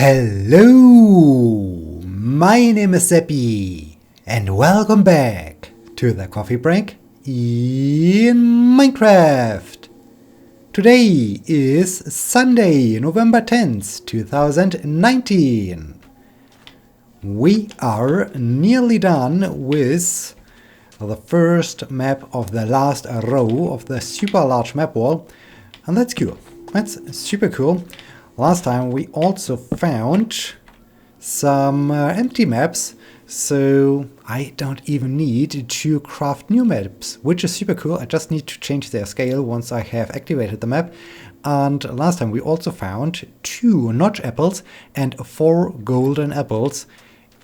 Hello, my name is Sebbi, and welcome back to the coffee break in Minecraft. Today is Sunday, November 10th, 2019. We are nearly done with the first map of the last row of the super large map wall, and that's cool. That's super cool. Last time we also found some empty maps, so I don't even need to craft new maps, which is super cool. I just need to change their scale once I have activated the map. And last time we also found 2 notch apples and 4 golden apples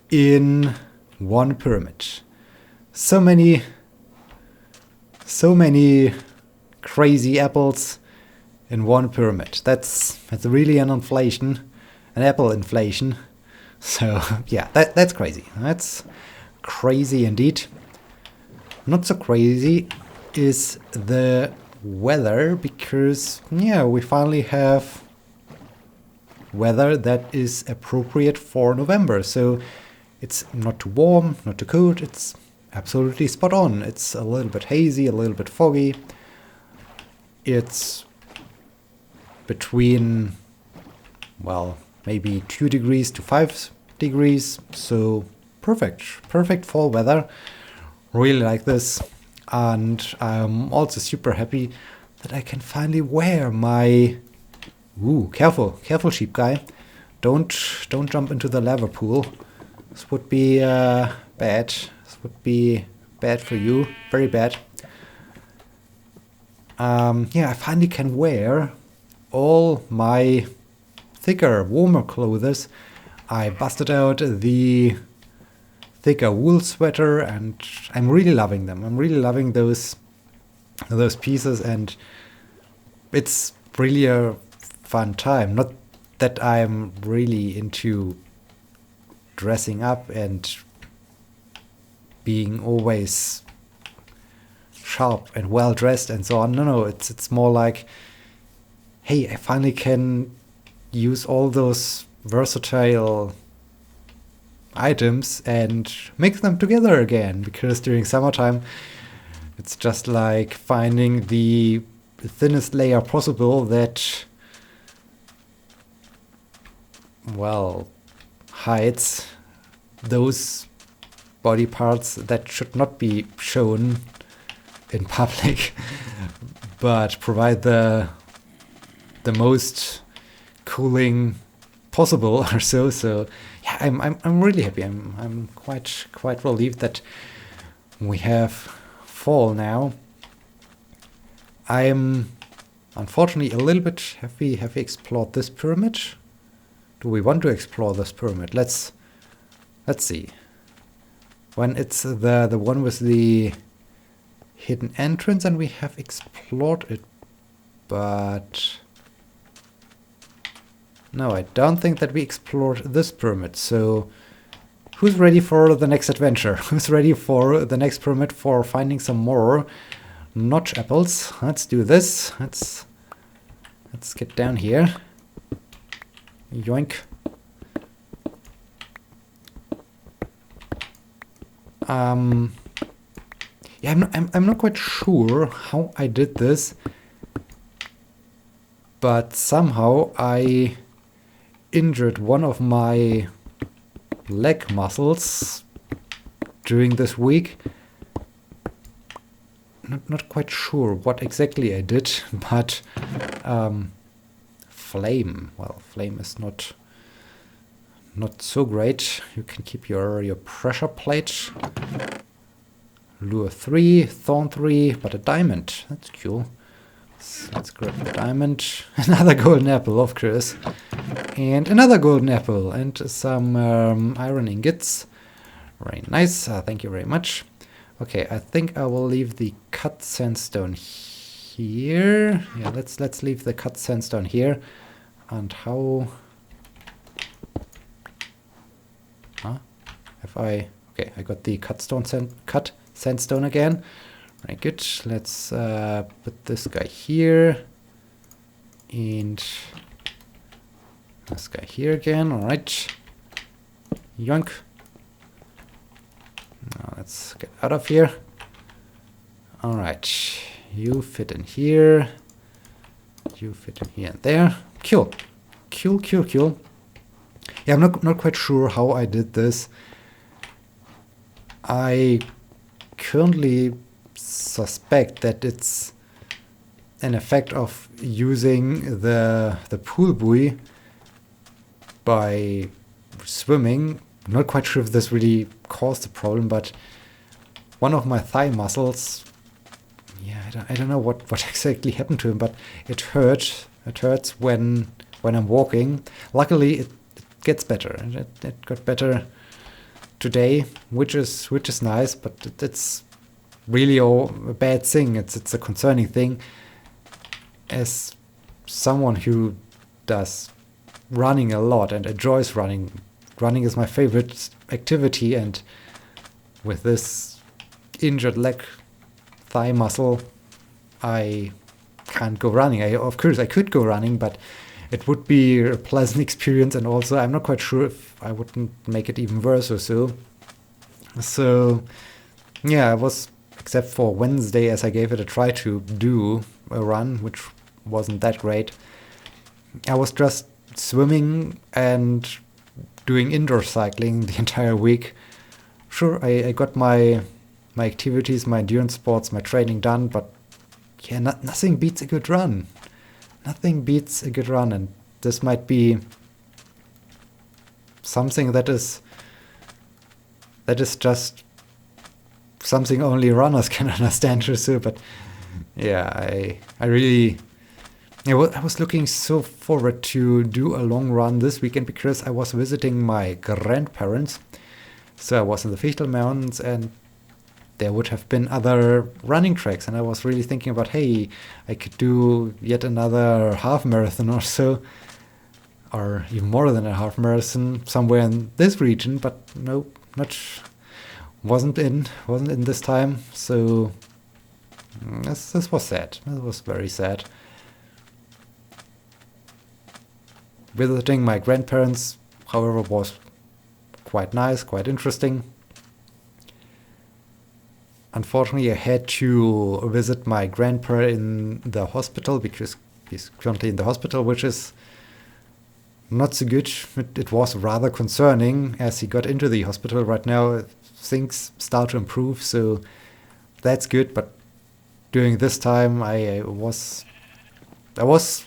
in one pyramid. So many crazy apples in one pyramid. That's really an apple inflation. So yeah, that's crazy. That's crazy indeed. Not so crazy is the weather, because yeah, we finally have weather that is appropriate for November. So it's not too warm, not too cold. It's absolutely spot on. It's a little bit hazy, a little bit foggy. It's between, well, maybe 2 degrees to 5 degrees, so perfect fall weather. Really like this, and I'm also super happy that I can finally wear my careful sheep guy, don't jump into the lava pool. This would be bad. This would be bad for you, very bad. Yeah, I finally can wear all my thicker, warmer clothes. I busted out the thicker wool sweater, and I'm really loving them. I'm really loving those pieces, and it's really a fun time. Not that I'm really into dressing up and being always sharp and well dressed and so on. No, it's more like, hey, I finally can use all those versatile items and mix them together again, because during summertime it's just like finding the thinnest layer possible that, well, hides those body parts that should not be shown in public, but provide the most cooling possible or so. So yeah, I'm really happy. I'm quite relieved that we have fall now. I'm unfortunately a little bit have we explored this pyramid? Do we want to explore this pyramid? Let's see. When it's the one with the hidden entrance, and we have explored it, but no, I don't think that we explored this pyramid. So who's ready for the next adventure? Who's ready for the next pyramid, for finding some more notch apples? Let's do this. Let's get down here. Yoink. Yeah, I'm not quite sure how I did this, but somehow I injured one of my leg muscles during this week. Not quite sure what exactly I did, but flame. Well, flame is not so great. You can keep your pressure plate. Lure 3, thorn 3, but a diamond. That's cool. Let's grab the diamond. Another golden apple, of course. And another golden apple. And some iron ingots. Very nice. Thank you very much. Okay, I think I will leave the cut sandstone here. Yeah, let's leave the cut sandstone here. And how... Huh? Have I... Okay, I got the cut sandstone again. Very good. Let's put this guy here, and This guy here again, alright. Yoink. Now let's get out of here. Alright, you fit in here. You fit in here and there. Cool. Cool, cool, cool. Yeah, I'm not quite sure how I did this. I currently suspect that it's an effect of using the pool buoy by swimming. I'm not quite sure if this really caused the problem, but one of my thigh muscles, yeah, I don't know what exactly happened to him, but it hurt. It hurts when I'm walking. Luckily, it gets better. It got better today, which is nice, but it's really a bad thing. It's a concerning thing. As someone who does running a lot and enjoys running is my favorite activity, and with this injured leg thigh muscle, I can't go running. Of course I could go running, but it would be a pleasant experience, and also I'm not quite sure if I wouldn't make it even worse or so. So yeah, I was, except for Wednesday, as I gave it a try to do a run, which wasn't that great. I was just swimming and doing indoor cycling the entire week. Sure, I got my activities, my endurance sports, my training done, but yeah, nothing beats a good run. Nothing beats a good run, and this might be something that is just something only runners can understand or so. But yeah, I really, I was looking so forward to do a long run this weekend because I was visiting my grandparents. So I was in the Fichtel Mountains, and there would have been other running tracks, and I was really thinking about, hey, I could do yet another half marathon or so, or even more than a half marathon somewhere in this region, but no, wasn't in this time. So this was sad. This was very sad. Visiting my grandparents, however, was quite nice, quite interesting. Unfortunately, I had to visit my grandpa in the hospital because he's currently in the hospital, which is not so good. It was rather concerning as he got into the hospital. Right now, things start to improve, so that's good. But during this time, I was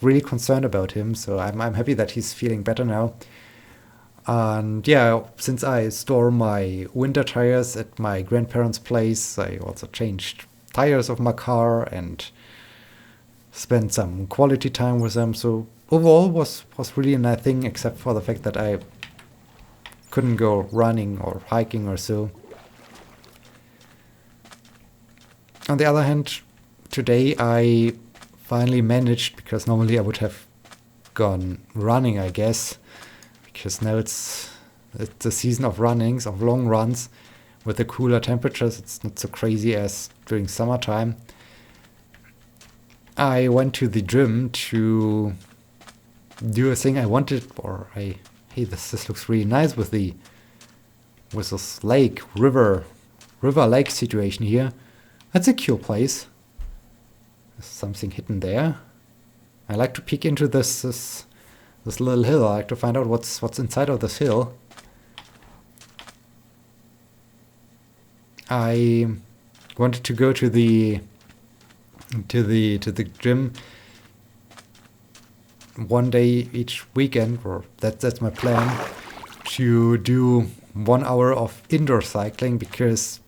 really concerned about him. So I'm happy that he's feeling better now. And yeah, since I store my winter tires at my grandparents' place, I also changed tires of my car and spent some quality time with them. So overall was really a nice thing, except for the fact that I couldn't go running or hiking or so. On the other hand, today I finally managed, because normally I would have gone running, I guess, because now it's the season of runnings, of long runs. With the cooler temperatures, it's not so crazy as during summertime. I went to the gym to do a thing I wanted, hey, this looks really nice with this river lake situation here. That's a cool place. There's something hidden there. I like to peek into this little hill. I like to find out what's inside of this hill. I wanted to go to the gym one day each weekend, or that's my plan, to do 1 hour of indoor cycling, because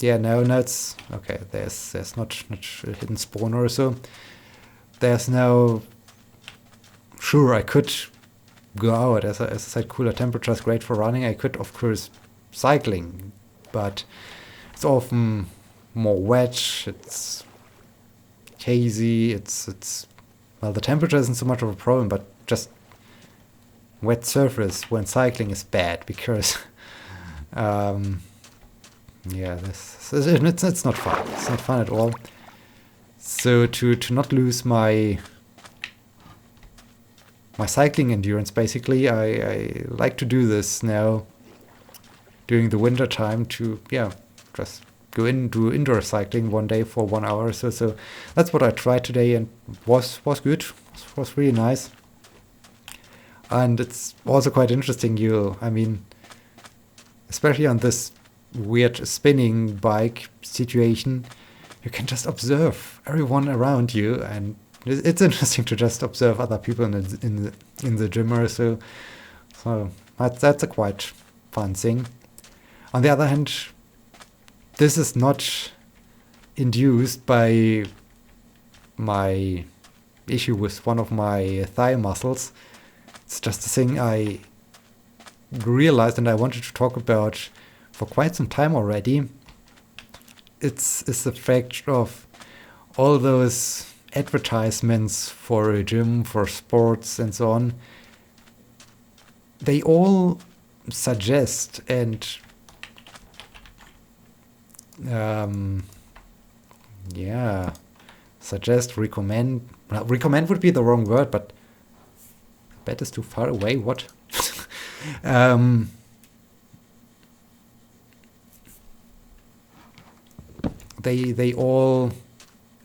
no, it's okay. There's not a hidden spawner or so. There's no. Sure, I could go out, as I said, cooler temperatures, great for running. I could, of course, cycling, but it's often more wet, it's hazy, well, the temperature isn't so much of a problem, but just wet surface when cycling is bad, because, it's not fun. It's not fun at all. So to not lose my my cycling endurance. Basically, I like to do this now during the winter time to just go in, do indoor cycling one day for 1 hour or so. So that's what I tried today, and was good. Was really nice. And it's also quite interesting. Especially on this weird spinning bike situation, you can just observe everyone around you, and it's interesting to just observe other people in the gym or so. So that's a quite fun thing. On the other hand, this is not induced by my issue with one of my thigh muscles. It's just a thing I realized and I wanted to talk about for quite some time already. It's the fact of all those advertisements for a gym, for sports and so on. They all suggest and recommend. Well, recommend would be the wrong word, but bet is too far away. What? They all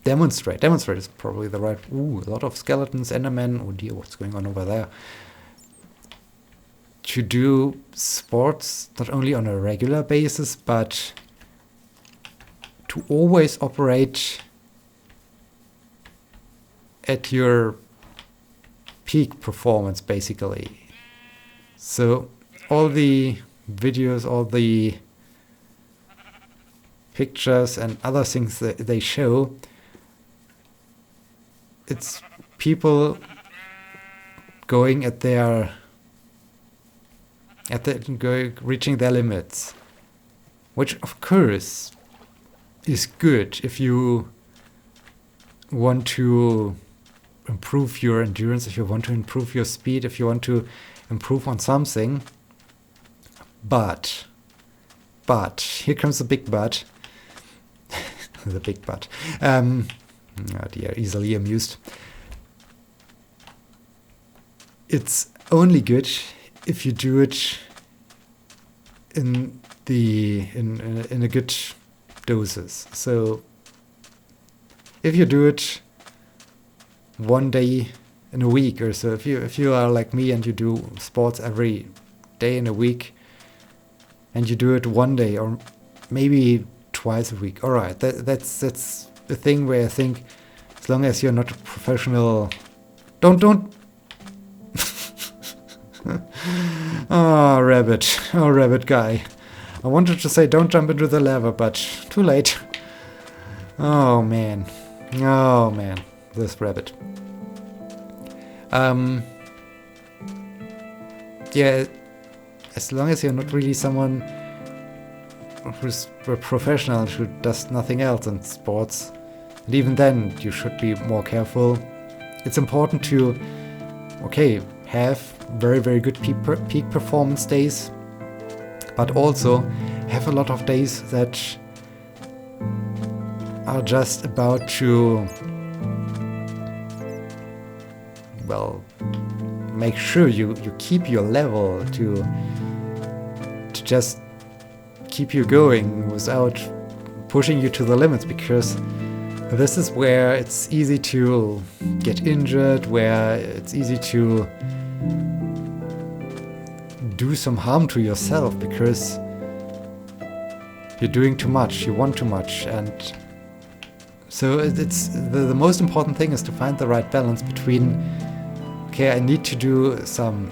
demonstrate is probably the right. Ooh, a lot of skeletons, Endermen. Oh dear, what's going on over there? To do sports not only on a regular basis, but to always operate at your peak performance, basically. So all the videos, all the pictures and other things that they show, it's people going reaching their limits, which of course is good if you want to improve your endurance, if you want to improve your speed, if you want to improve on something. But here comes the big but. The big but. Oh dear, easily amused. It's only good if you do it in a good doses. So if you do it one day in a week or so, if you are like me and you do sports every day in a week, and you do it one day or maybe twice a week, all right, that's the thing where I think, as long as you're not a professional, don't oh rabbit guy, I wanted to say don't jump into the lava, but too late. Oh man, this rabbit. As long as you're not really someone who's a professional, who does nothing else in sports, and even then you should be more careful. It's important to have very, very good peak performance days, but also have a lot of days that are just about to, make sure you keep your level, to just keep you going without pushing you to the limits, because this is where it's easy to get injured, where it's easy to do some harm to yourself because you're doing too much, you want too much. And so it's the most important thing is to find the right balance between, I need to do some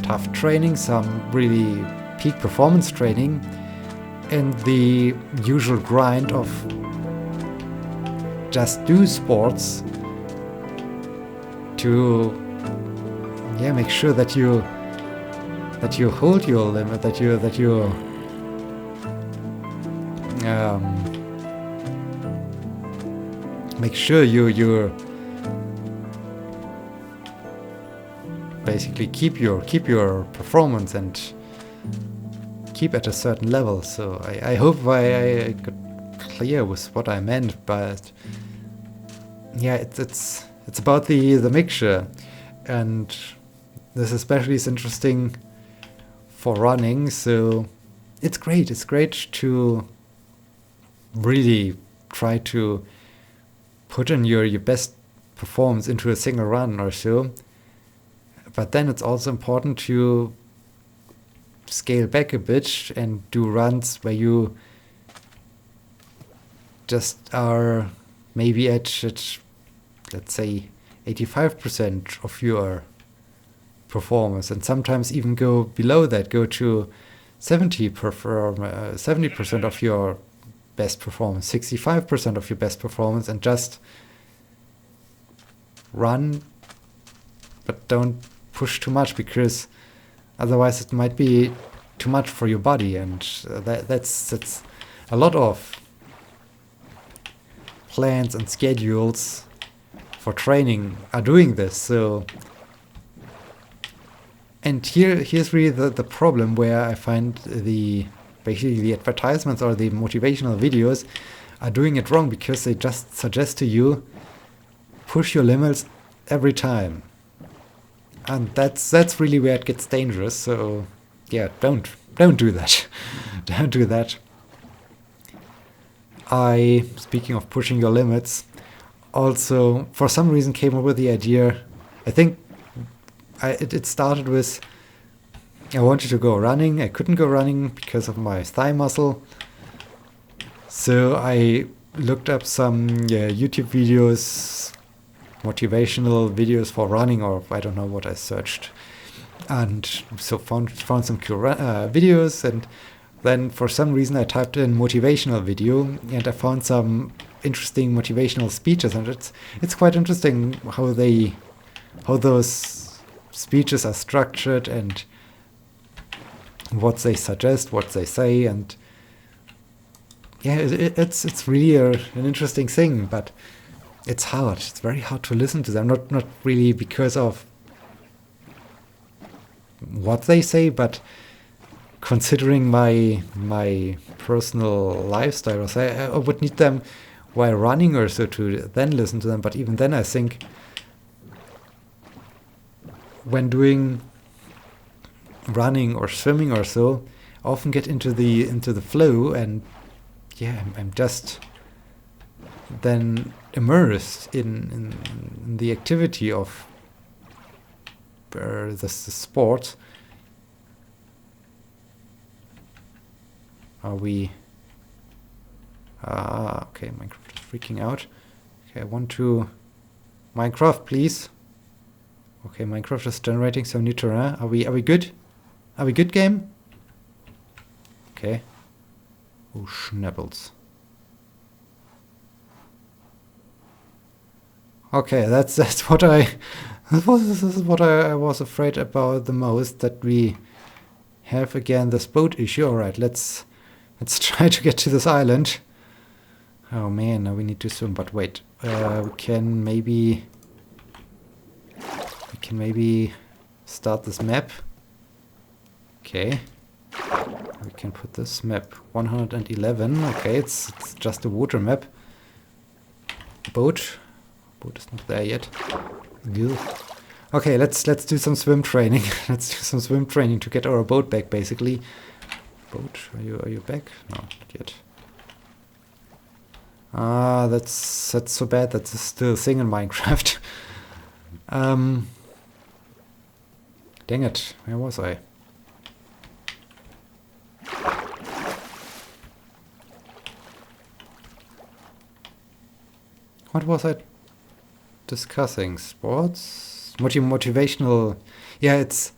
tough training, some really peak performance training, and the usual grind of just do sports to make sure that you hold your limit, that you make sure you're basically keep your performance and keep at a certain level. So I hope I got clear with what I meant, but it's about the mixture, and This especially is interesting for running, so it's great. It's great to really try to put in your best performance into a single run or so. But then it's also important to scale back a bit and do runs where you just are maybe at let's say 85% of your performance, and sometimes even go below that, go to 70% of your best performance, 65% of your best performance, and just run, but don't push too much, because otherwise it might be too much for your body, and that's a lot of plans and schedules for training are doing this. So, and here's really the problem, where I find basically the advertisements or the motivational videos are doing it wrong, because they just suggest to you push your limits every time, and that's really where it gets dangerous. So yeah, don't do that. Don't do that. Speaking of pushing your limits, also for some reason came up with the idea. I think it started with, I wanted to go running. I couldn't go running because of my thigh muscle. So I looked up some YouTube videos, motivational videos for running, or I don't know what I searched. And so found some cool videos, and then for some reason I typed in motivational video, and I found some interesting motivational speeches, and it's quite interesting how those speeches are structured, and what they suggest, what they say, and yeah, it's really an interesting thing, but it's hard. It's very hard to listen to them. Not really because of what they say, but considering my personal lifestyle, I would need them while running or so to then listen to them. But even then, I think when doing running or swimming or so, I often get into the flow, and yeah, I'm just then immersed in the activity of the sport. Are we? Okay, Minecraft is freaking out. Okay, I want to Minecraft, please. Okay, Minecraft is generating some new terrain. Are we good? Are we good, game? Okay. Oh, schnabbles. Okay, that's what this is what I was afraid about the most, that we have again this boat issue. All right, let's try to get to this island. Oh man, now we need to swim. But wait, we can maybe start this map. Okay, we can put this map 111. Okay, it's just a water map. Boat is not there yet. Ew. Okay, let's do some swim training. Let's do some swim training to get our boat back, basically. Boat, are you back? No, not yet. That's so bad. That's still a thing in Minecraft. Dang it, where was I? What was I discussing? Sports? Motivational. Yeah, it's...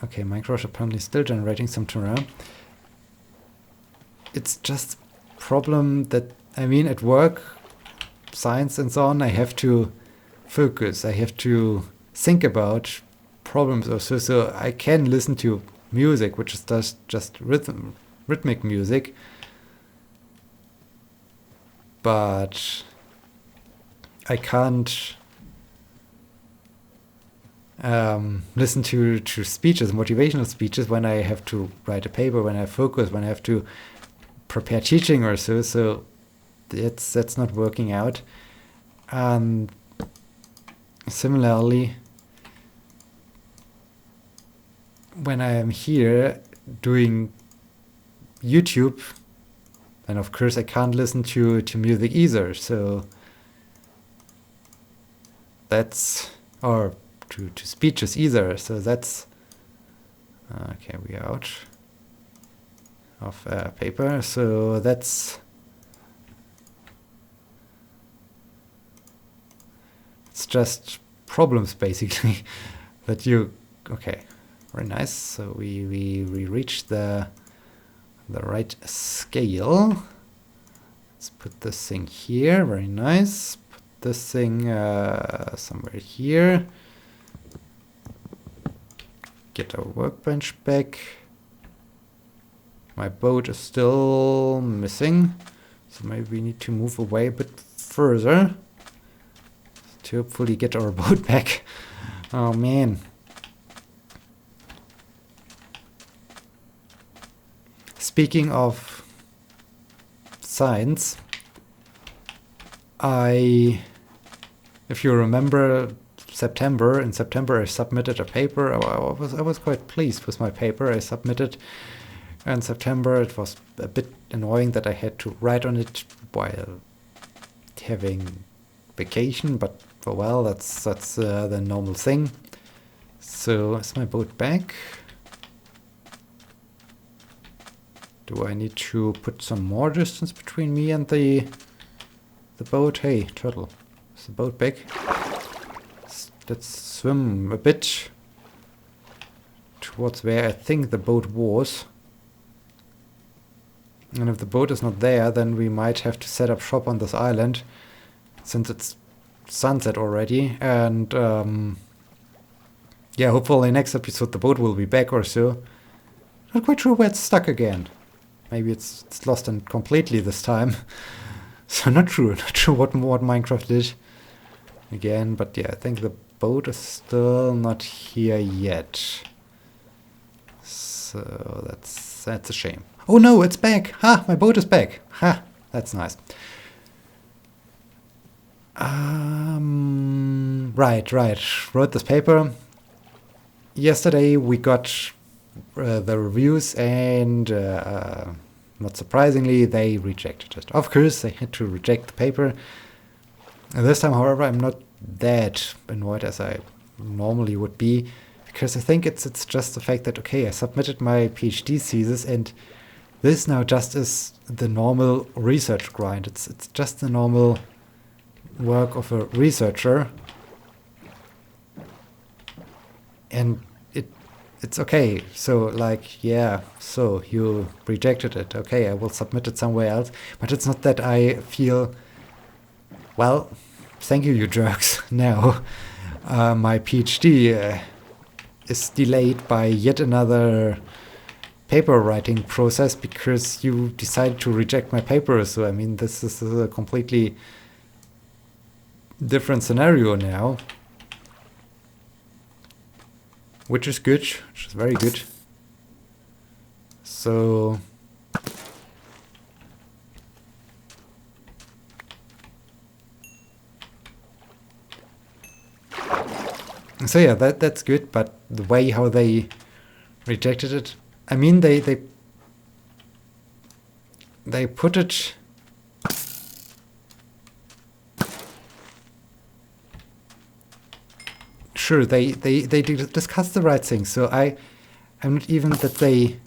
Okay, Minecraft apparently still generating some terrain. It's just a problem that, I mean, at work, science and so on, I have to focus. I have to think about problems or so I can listen to music, which is just rhythmic music. But I can't listen to speeches, motivational speeches, when I have to write a paper, when I focus, when I have to prepare teaching or so. So that's not working out. Similarly, when I am here doing YouTube, and of course I can't listen to music either, so that's, or to speeches either, so that's, okay, we are out of paper, so that's, it's just problems basically that you, okay, very nice, so we reached the right scale. Let's put this thing here, very nice, put this thing somewhere here, get our workbench back. My boat is still missing, so maybe we need to move away a bit further to hopefully get our boat back. Oh man. Speaking of science, if you remember in September I submitted a paper. I was quite pleased with my paper I submitted in September. It was a bit annoying that I had to write on it while having vacation, but well, that's the normal thing. So is my boat back? Do I need to put some more distance between me and the boat? Hey, turtle, is the boat back? Let's swim a bit towards where I think the boat was. And if the boat is not there, then we might have to set up shop on this island, since it's sunset already. And yeah, hopefully next episode the boat will be back or so. Not quite sure where it's stuck again. Maybe it's lost and completely this time. So not sure what Minecraft did again. But yeah, I think the boat is still not here yet. So that's a shame. Oh no, it's back! Ha! My boat is back! Ha! That's nice. Right. Wrote this paper. Yesterday we got the reviews, and not surprisingly, they rejected it. Of course, they had to reject the paper. And this time, however, I'm not that annoyed as I normally would be, because I think it's just the fact that, okay, I submitted my PhD thesis, and this now just is the normal research grind. It's just the normal work of a researcher, and it's okay. So like, yeah, so you rejected it. Okay, I will submit it somewhere else. But it's not that I feel, well, thank you, you jerks. Now, my PhD is delayed by yet another paper writing process because you decided to reject my paper. So, I mean, this is a completely different scenario now. Which is good, which is very good. So yeah, that's good, but the way how they rejected it, I mean, they put it sure, they discuss the right thing. So I'm not even that they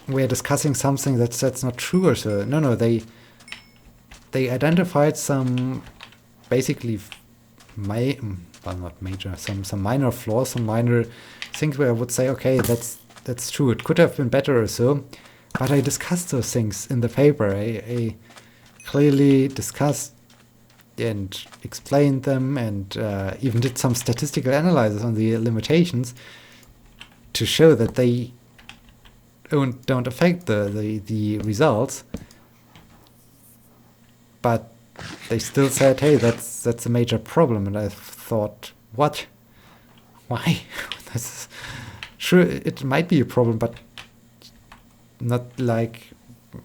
were discussing something that's not true or so. No, they identified some basically not major, some minor flaws, some minor things where I would say, okay, that's true. It could have been better or so. But I discussed those things in the paper. I clearly discussed and explained them, and even did some statistical analysis on the limitations to show that they don't affect the results. But they still said, hey, that's a major problem. And I thought, what? Why? Sure, it might be a problem, but not like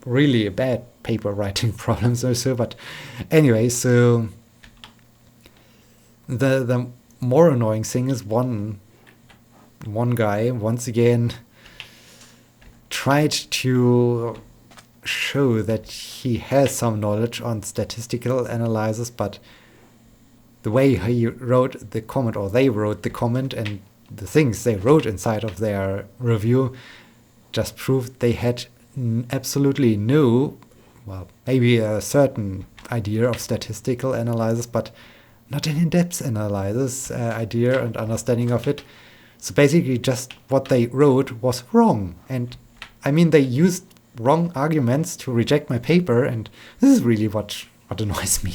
really a bad paper writing problems or so. But anyway, so the more annoying thing is one one guy once again tried to show that he has some knowledge on statistical analysis, but the way he wrote the comment, or they wrote the comment, and the things they wrote inside of their review just proved they had absolutely no, well, maybe a certain idea of statistical analysis, but not an in-depth analysis idea and understanding of it. So basically just what they wrote was wrong. And I mean, they used wrong arguments to reject my paper, and this is really what annoys me.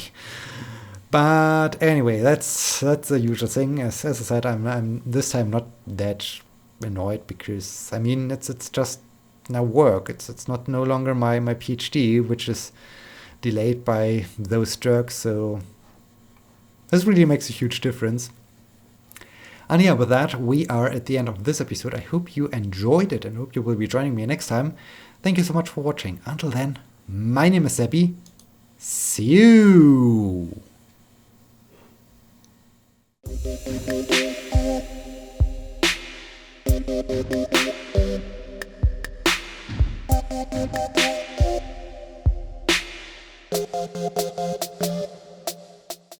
But anyway, that's the usual thing. As I said, I'm this time not that annoyed, because I mean it's just now work. It's not no longer my PhD, which is delayed by those jerks. So this really makes a huge difference. And yeah, with that, we are at the end of this episode. I hope you enjoyed it and hope you will be joining me next time. Thank you so much for watching. Until then, my name is Sebbi. See you! Thank you.